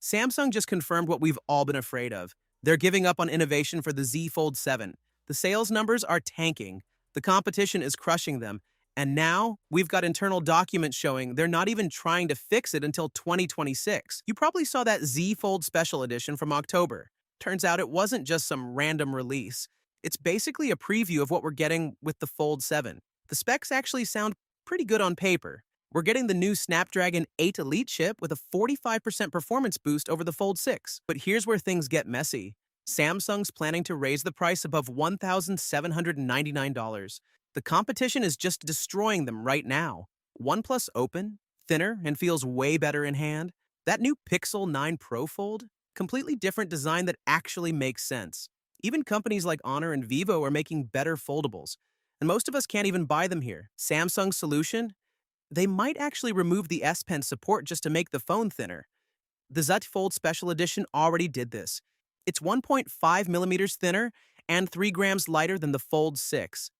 Samsung just confirmed what we've all been afraid of. They're giving up on innovation for the Z Fold 7. The sales numbers are tanking. The competition is crushing them. And now, we've got internal documents showing they're not even trying to fix it until 2026. You probably saw that Z Fold Special Edition from October. Turns out it wasn't just some random release. It's basically a preview of what we're getting with the Fold 7. The specs actually sound pretty good on paper. We're getting the new Snapdragon 8 Elite chip with a 45% performance boost over the Fold 6. But here's where things get messy. Samsung's planning to raise the price above $1,799. The competition is just destroying them right now. OnePlus Open, thinner and feels way better in hand. That new Pixel 9 Pro Fold, completely different design that actually makes sense. Even companies like Honor and Vivo are making better foldables, and most of us can't even buy them here. Samsung's solution? They might actually remove the S Pen support just to make the phone thinner. The Z Fold Special Edition already did this. It's 1.5 millimeters thinner and 3 grams lighter than the Fold 6.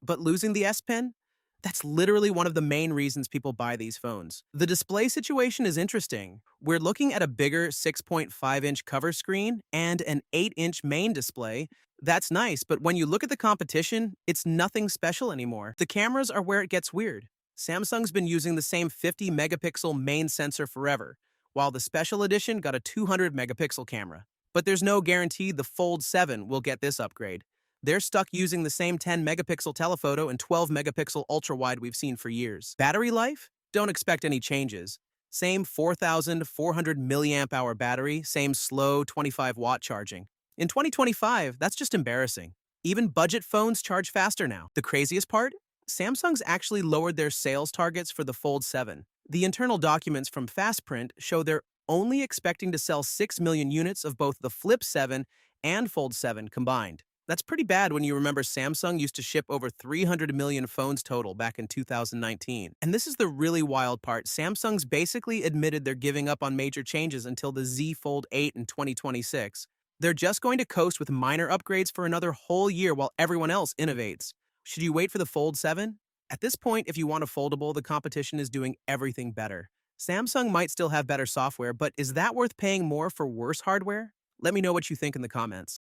But losing the S Pen? That's literally one of the main reasons people buy these phones. The display situation is interesting. We're looking at a bigger 6.5-inch cover screen and an 8-inch main display. That's nice, but when you look at the competition, it's nothing special anymore. The cameras are where it gets weird. Samsung's been using the same 50-megapixel main sensor forever, while the Special Edition got a 200-megapixel camera. But there's no guarantee the Fold 7 will get this upgrade. They're stuck using the same 10-megapixel telephoto and 12-megapixel ultra-wide we've seen for years. Battery life? Don't expect any changes. Same 4,400 milliamp hour battery, same slow 25-watt charging. In 2025, that's just embarrassing. Even budget phones charge faster now. The craziest part? Samsung's actually lowered their sales targets for the Fold 7. The internal documents from Fastprint show they're only expecting to sell 6 million units of both the Flip 7 and Fold 7 combined. That's pretty bad when you remember Samsung used to ship over 300 million phones total back in 2019. And this is the really wild part. Samsung's basically admitted they're giving up on major changes until the Z Fold 8 in 2026. They're just going to coast with minor upgrades for another whole year while everyone else innovates. Should you wait for the Fold 7? At this point, if you want a foldable, the competition is doing everything better. Samsung might still have better software, but is that worth paying more for worse hardware? Let me know what you think in the comments.